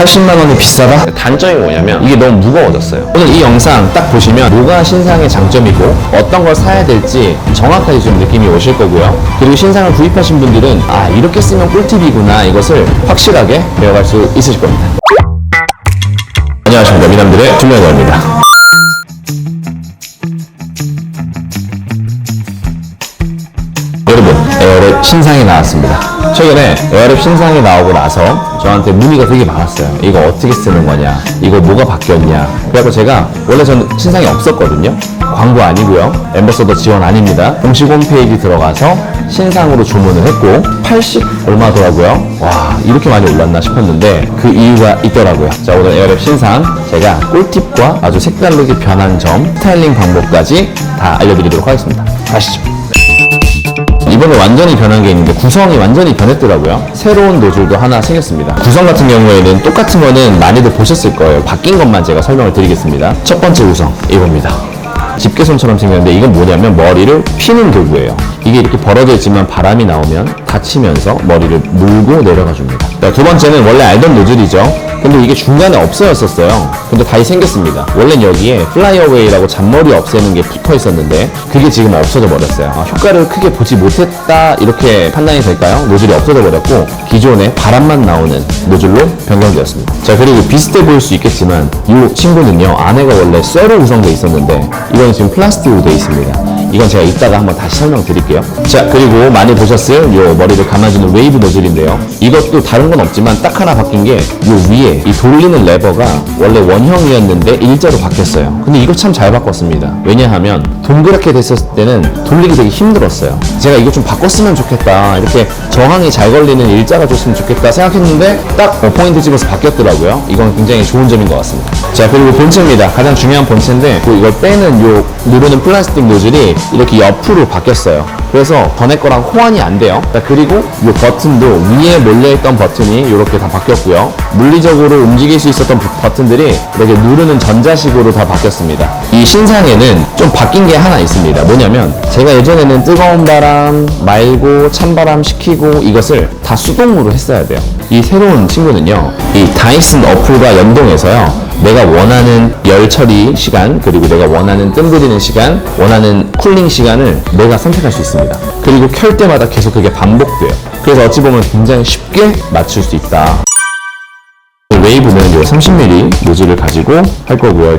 80만원이 비싸다? 단점이 뭐냐면 이게 너무 무거워졌어요. 오늘 이 영상 딱 보시면 뭐가 신상의 장점이고 어떤 걸 사야 될지 정확하게 좀 느낌이 오실 거고요. 그리고 신상을 구입하신 분들은 아, 이렇게 쓰면 꿀팁이구나, 이것을 확실하게 배워갈 수 있으실 겁니다. 안녕하십니까, 미남들의 준명입니다. 여러분, 에어랩 신상이 나왔습니다. 최근에 에어랩 신상이 나오고 나서 저한테 문의가 되게 많았어요. 이거 어떻게 쓰는 거냐, 이거 뭐가 바뀌었냐. 그래서 제가 원래 저는 신상이 없었거든요. 광고 아니고요, 엠버서더 지원 아닙니다. 공식 홈페이지 들어가서 신상으로 주문을 했고 80 얼마더라고요. 와, 이렇게 많이 올랐나 싶었는데 그 이유가 있더라고요. 자, 오늘 에어랩 신상 제가 꿀팁과 아주 색다르게 변한 점, 스타일링 방법까지 다 알려드리도록 하겠습니다. 가시죠. 이번에 완전히 변한 게 있는데 구성이 완전히 변했더라고요. 새로운 노즐도 하나 생겼습니다. 구성 같은 경우에는 똑같은 거는 많이들 보셨을 거예요. 바뀐 것만 제가 설명을 드리겠습니다. 첫 번째 구성 이겁니다. 집게손처럼 생겼는데 이건 뭐냐면 머리를 피는 도구예요. 이게 이렇게 벌어져 있지만 바람이 나오면 닫히면서 머리를 물고 내려가 줍니다. 두 번째는 원래 알던 노즐이죠. 근데 이게 중간에 없어졌었어요. 근데 다시 생겼습니다. 원래는 여기에 플라이어웨이라고 잔머리 없애는 게 붙어 있었는데 그게 지금 없어져 버렸어요. 효과를 크게 보지 못했다, 이렇게 판단이 될까요? 노즐이 없어져 버렸고 기존에 바람만 나오는 노즐로 변경되었습니다. 자, 그리고 비슷해 보일 수 있겠지만 이 친구는요, 안에가 원래 쇠로 구성되어 있었는데 이건 지금 플라스틱으로 되어 있습니다. 이건 제가 이따가 한번 다시 설명드릴게요. 자, 그리고 많이 보셨을 요 머리를 감아주는 웨이브 노즐인데요, 이것도 다른 건 없지만 딱 하나 바뀐 게 요 위에 이 돌리는 레버가 원래 원형이었는데 일자로 바뀌었어요. 근데 이거 참 잘 바꿨습니다. 왜냐하면 동그랗게 됐었을 때는 돌리기 되게 힘들었어요. 제가 이거 좀 바꿨으면 좋겠다, 이렇게 저항이 잘 걸리는 일자가 줬으면 좋겠다 생각했는데 딱 포인트 집어서 바뀌었더라고요. 이건 굉장히 좋은 점인 것 같습니다. 자, 그리고 본체입니다. 가장 중요한 본체인데 이걸 빼는 요 누르는 플라스틱 노즐이 이렇게 옆으로 바뀌었어요. 그래서 전에 거랑 호환이 안 돼요. 자, 그리고 이 버튼도 위에 몰려있던 버튼이 이렇게 다 바뀌었고요. 물리적으로 움직일 수 있었던 버튼들이 이렇게 누르는 전자식으로 다 바뀌었습니다. 이 신상에는 좀 바뀐 게 하나 있습니다. 뭐냐면 제가 예전에는 뜨거운 바람 말고 찬바람 시키고 이것을 다 수동으로 했어야 돼요. 이 새로운 친구는요, 이 다이슨 어플과 연동해서요, 내가 원하는 열 처리 시간, 그리고 내가 원하는 뜸 들이는 시간, 원하는 쿨링 시간을 내가 선택할 수 있습니다. 그리고 켤 때마다 계속 그게 반복돼요. 그래서 어찌 보면 굉장히 쉽게 맞출 수 있다. 웨이브는 요 30mm 노즐을 가지고 할 거고요.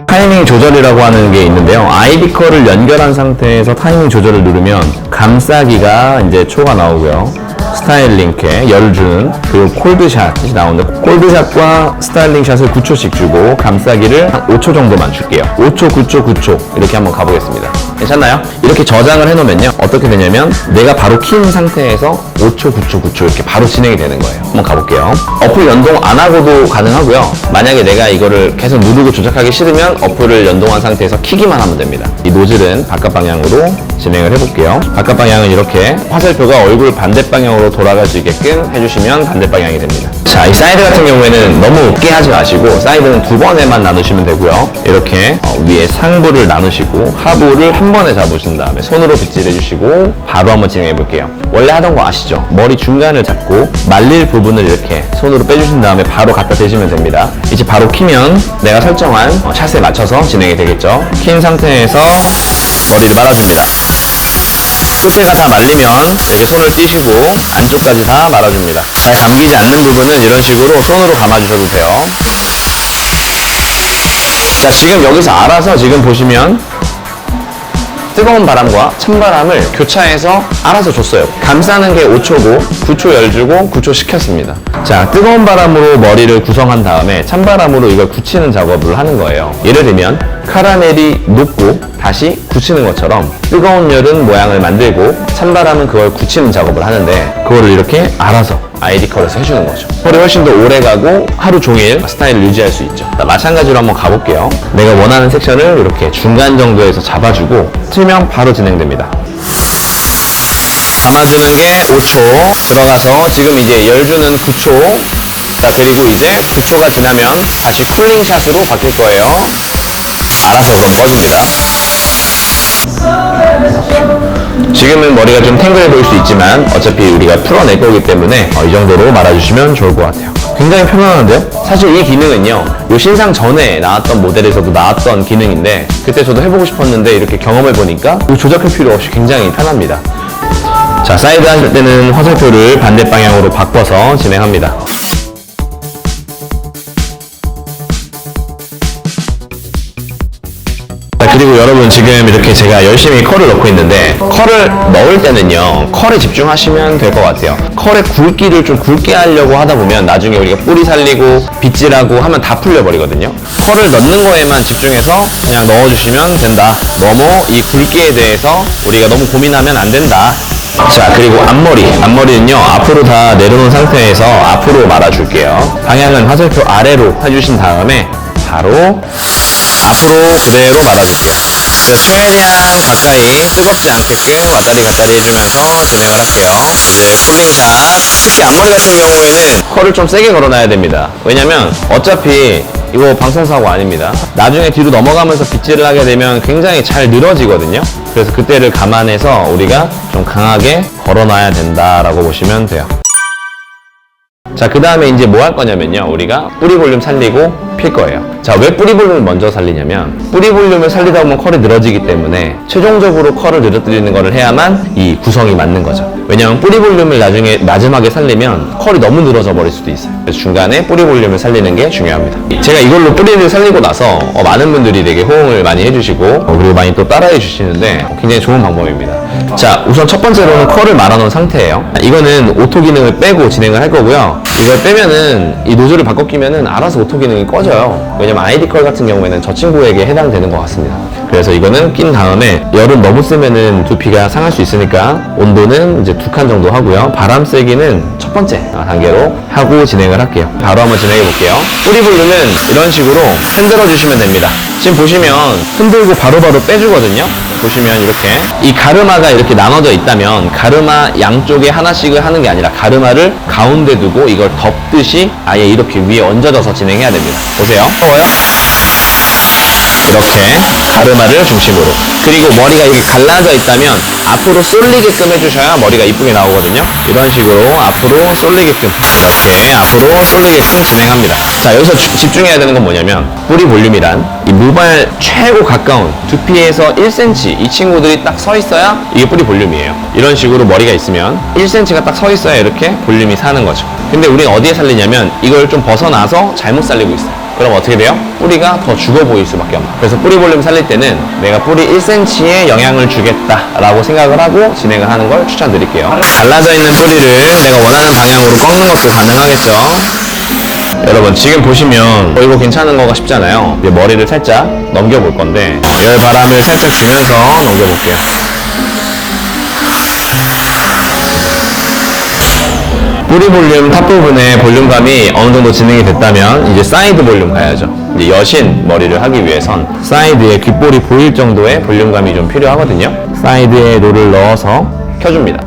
타이밍 조절이라고 하는 게 있는데요, 아이비컬을 연결한 상태에서 타이밍 조절을 누르면 감싸기가 이제 초가 나오고요, 스타일링캐, 열 주는, 그리고 콜드샷이 나오는데 콜드샷과 스타일링샷을 9초씩 주고 감싸기를 한 5초 정도만 줄게요. 5초, 9초, 9초 이렇게 한번 가보겠습니다. 괜찮나요? 이렇게 저장을 해놓으면요, 어떻게 되냐면 내가 바로 킨 상태에서 5초, 9초, 9초 이렇게 바로 진행이 되는 거예요. 한번 가볼게요. 어플 연동 안 하고도 가능하고요, 만약에 내가 이거를 계속 누르고 조작하기 싫으면 어플을 연동한 상태에서 키기만 하면 됩니다. 이 노즐은 바깥 방향으로 진행을 해볼게요. 바깥 방향은 이렇게 화살표가 얼굴 반대 방향으로 돌아갈 수 있게끔 해주시면 반대 방향이 됩니다. 자, 이 사이드 같은 경우에는 너무 깊게 하지 마시고 사이드는 2번에만 나누시면 되고요, 이렇게 위에 상부를 나누시고 하부를 한 번에 잡으신 다음에 손으로 빗질 해주시고 바로 한번 진행해 볼게요. 원래 하던 거 아시죠? 머리 중간을 잡고 말릴 부분을 이렇게 손으로 빼주신 다음에 바로 갖다 대시면 됩니다. 이제 바로 키면 내가 설정한 샷에 맞춰서 진행이 되겠죠. 킨 상태에서 머리를 말아줍니다. 끝에가 다 말리면 이렇게 손을 띄시고 안쪽까지 다 말아줍니다. 잘 감기지 않는 부분은 이런 식으로 손으로 감아주셔도 돼요. 자, 지금 여기서 알아서 지금 보시면 뜨거운 바람과 찬바람을 교차해서 알아서 줬어요. 감싸는 게 5초고 9초 열 주고 9초 식혔습니다. 자, 뜨거운 바람으로 머리를 구성한 다음에 찬바람으로 이걸 굳히는 작업을 하는 거예요. 예를 들면 카라멜이 녹고 다시 굳히는 것처럼 뜨거운 열은 모양을 만들고 찬바람은 그걸 굳히는 작업을 하는데 그거를 이렇게 알아서 아이디컬에서 해주는 거죠. 펄이 훨씬 더 오래 가고 하루 종일 스타일을 유지할 수 있죠. 마찬가지로 한번 가볼게요. 내가 원하는 섹션을 이렇게 중간 정도에서 잡아주고 틀면 바로 진행됩니다. 감아주는 게 5초 들어가서 지금 이제 열주는 9초. 자, 그리고 이제 9초가 지나면 다시 쿨링샷으로 바뀔 거예요. 알아서 그럼 꺼집니다. 지금은 머리가 좀 탱글해 보일 수 있지만 어차피 우리가 풀어낼 거기 때문에 이 정도로 말아주시면 좋을 것 같아요. 굉장히 편안한데요? 사실 이 기능은요, 요 신상 전에 나왔던 모델에서도 나왔던 기능인데 그때 저도 해보고 싶었는데 이렇게 경험해 보니까 조작할 필요 없이 굉장히 편합니다. 자, 사이드 하실 때는 화살표를 반대 방향으로 바꿔서 진행합니다. 그리고 여러분 지금 이렇게 제가 열심히 컬을 넣고 있는데 컬을 넣을 때는요 컬에 집중하시면 될 것 같아요. 컬의 굵기를 좀 굵게 하려고 하다 보면 나중에 우리가 뿌리 살리고 빗질하고 하면 다 풀려버리거든요. 컬을 넣는 거에만 집중해서 그냥 넣어주시면 된다. 너무 이 굵기에 대해서 우리가 너무 고민하면 안 된다. 자, 그리고 앞머리는요 앞으로 다 내려놓은 상태에서 앞으로 말아줄게요. 방향은 화살표 아래로 해주신 다음에 바로 앞으로 그대로 말아줄게요. 최대한 가까이 뜨겁지 않게끔 왔다리 갔다리 해주면서 진행을 할게요. 이제 쿨링샷. 특히 앞머리 같은 경우에는 컬을 좀 세게 걸어놔야 됩니다. 왜냐면 어차피 이거 방송사고 아닙니다. 나중에 뒤로 넘어가면서 빗질을 하게 되면 굉장히 잘 늘어지거든요. 그래서 그때를 감안해서 우리가 좀 강하게 걸어놔야 된다라고 보시면 돼요. 자, 그 다음에 이제 뭐 할 거냐면요, 우리가 뿌리 볼륨 살리고 필 거예요. 자, 왜 뿌리 볼륨을 먼저 살리냐면 뿌리 볼륨을 살리다 보면 컬이 늘어지기 때문에 최종적으로 컬을 늘어뜨리는 거를 해야만 이 구성이 맞는 거죠. 왜냐면 뿌리 볼륨을 나중에 마지막에 살리면 컬이 너무 늘어져 버릴 수도 있어요. 그래서 중간에 뿌리 볼륨을 살리는 게 중요합니다. 제가 이걸로 뿌리를 살리고 나서 많은 분들이 되게 호응을 많이 해주시고 그리고 많이 또 따라해 주시는데 굉장히 좋은 방법입니다. 자, 우선 첫 번째로는 컬을 말아놓은 상태예요. 이거는 오토 기능을 빼고 진행을 할 거고요. 이걸 빼면은 이 노즐을 바꿔 끼면은 알아서 오토 기능이 꺼져요. 왜냐면 아이디 컬 같은 경우에는 저 친구에게 해당되는 것 같습니다. 그래서 이거는 낀 다음에 열은 너무 쓰면은 두피가 상할 수 있으니까 온도는 이제 2칸 정도 하고요. 바람 쐬기는 첫 번째 단계로 하고 진행을 할게요. 바로 한번 진행해 볼게요. 뿌리 볼륨은 이런 식으로 흔들어 주시면 됩니다. 지금 보시면 흔들고 바로바로 빼주거든요. 보시면 이렇게 이 가르마가 이렇게 나눠져 있다면 가르마 양쪽에 하나씩을 하는 게 아니라 가르마를 가운데 두고 이걸 덮듯이 아예 이렇게 위에 얹어져서 진행해야 됩니다. 보세요. 이렇게 가르마를 중심으로. 그리고 머리가 이렇게 갈라져 있다면 앞으로 쏠리게끔 해주셔야 머리가 이쁘게 나오거든요. 이런 식으로 앞으로 쏠리게끔, 이렇게 앞으로 쏠리게끔 진행합니다. 자, 여기서 집중해야 되는 건 뭐냐면 뿌리 볼륨이란 이 모발 최고 가까운 두피에서 1cm 이 친구들이 딱 서 있어야 이게 뿌리 볼륨이에요. 이런 식으로 머리가 있으면 1cm가 딱 서 있어야 이렇게 볼륨이 사는 거죠. 근데 우리는 어디에 살리냐면 이걸 좀 벗어나서 잘못 살리고 있어요. 그럼 어떻게 돼요? 뿌리가 더 죽어 보일 수밖에 없나. 그래서 뿌리 볼륨 살릴 때는 내가 뿌리 1cm에 영향을 주겠다라고 생각을 하고 진행을 하는 걸 추천드릴게요. 갈라져 있는 뿌리를 내가 원하는 방향으로 꺾는 것도 가능하겠죠. 여러분 지금 보시면 이거 괜찮은 거가 싶잖아요. 이제 머리를 살짝 넘겨볼 건데 열 바람을 살짝 주면서 넘겨볼게요. 뿌리 볼륨 탑 부분에 볼륨감이 어느 정도 진행이 됐다면 이제 사이드 볼륨 가야죠. 이제 여신 머리를 하기 위해선 사이드에 귓볼이 보일 정도의 볼륨감이 좀 필요하거든요. 사이드에 롤을 넣어서 켜줍니다.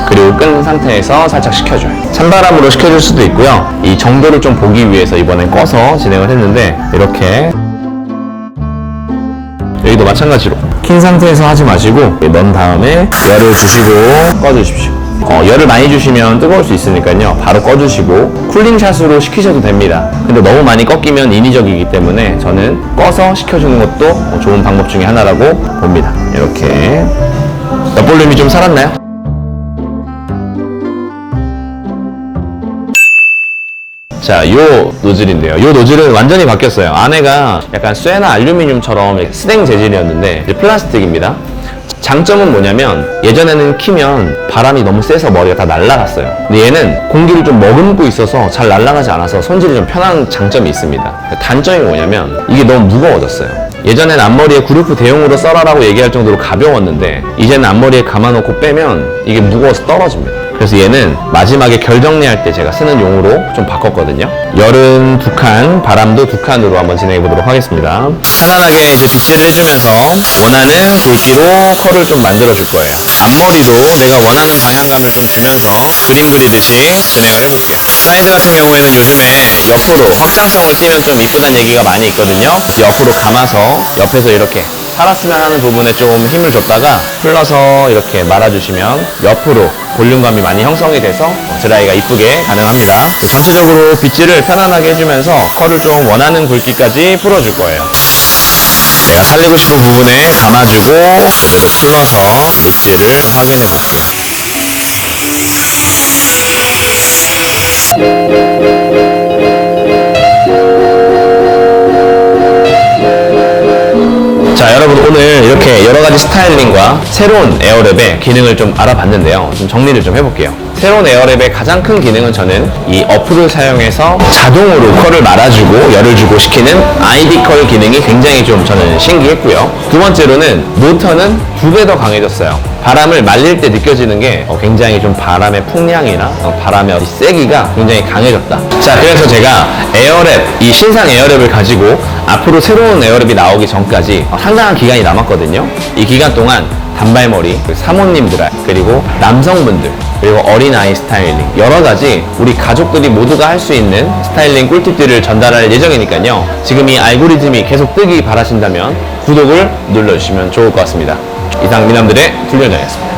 그리고 끈 상태에서 살짝 식혀줘요. 찬바람으로 식혀줄 수도 있고요. 이 정도를 좀 보기 위해서 이번엔 꺼서 진행을 했는데 이렇게 여기도 마찬가지로 킨 상태에서 하지 마시고 넣은 다음에 열을 주시고 꺼주십시오. 열을 많이 주시면 뜨거울 수 있으니까요. 바로 꺼주시고 쿨링샷으로 식히셔도 됩니다. 근데 너무 많이 꺾이면 인위적이기 때문에 저는 꺼서 식혀주는 것도 좋은 방법 중에 하나라고 봅니다. 이렇게 볼륨이 좀 살았나요? 자, 요 노즐인데요. 요 노즐은 완전히 바뀌었어요. 안에가 약간 쇠나 알루미늄처럼 스댕 재질이었는데 이제 플라스틱입니다. 장점은 뭐냐면 예전에는 키면 바람이 너무 세서 머리가 다 날아갔어요. 근데 얘는 공기를 좀 머금고 있어서 잘 날아가지 않아서 손질이 좀 편한 장점이 있습니다. 단점이 뭐냐면 이게 너무 무거워졌어요. 예전엔 앞머리에 그루프 대용으로 써라라고 얘기할 정도로 가벼웠는데 이제는 앞머리에 감아놓고 빼면 이게 무거워서 떨어집니다. 그래서 얘는 마지막에 결 정리할 때 제가 쓰는 용으로 좀 바꿨거든요. 열은 2칸, 바람도 2칸으로 한번 진행해 보도록 하겠습니다. 편안하게 이제 빗질을 해주면서 원하는 굵기로 컬을 좀 만들어 줄 거예요. 앞머리도 내가 원하는 방향감을 좀 주면서 그림 그리듯이 진행을 해볼게요. 사이드 같은 경우에는 요즘에 옆으로 확장성을 띄면 좀 이쁘다는 얘기가 많이 있거든요. 옆으로 감아서 옆에서 이렇게 살았으면 하는 부분에 좀 힘을 줬다가 풀러서 이렇게 말아주시면 옆으로 볼륨감이 많이 형성이 돼서 드라이가 이쁘게 가능합니다. 전체적으로 빗질을 편안하게 해주면서 컬을 좀 원하는 굵기까지 풀어줄 거예요. 내가 살리고 싶은 부분에 감아주고 그대로 풀러서 빗질을 확인해 볼게요. 자, 여러분 오늘 이렇게 여러가지 스타일링과 새로운 에어랩의 기능을 좀 알아봤는데요. 좀 정리를 좀 해볼게요. 새로운 에어랩의 가장 큰 기능은 저는 이 어플을 사용해서 자동으로 컬을 말아주고 열을 주고 시키는 ID 컬 기능이 굉장히 좀 저는 신기했고요. 두 번째로는 모터는 2배 더 강해졌어요. 바람을 말릴 때 느껴지는 게 굉장히 좀 바람의 풍량이나 바람의 세기가 굉장히 강해졌다. 자, 그래서 제가 에어랩, 이 신상 에어랩을 가지고 앞으로 새로운 에어랩이 나오기 전까지 상당한 기간이 남았거든요. 이 기간 동안 단발머리, 사모님들, 그리고 남성분들, 그리고 어린아이 스타일링, 여러가지 우리 가족들이 모두가 할 수 있는 스타일링 꿀팁들을 전달할 예정이니까요. 지금 이 알고리즘이 계속 뜨기 바라신다면 구독을 눌러주시면 좋을 것 같습니다. 이상 미남들의 훈련장이었습니다.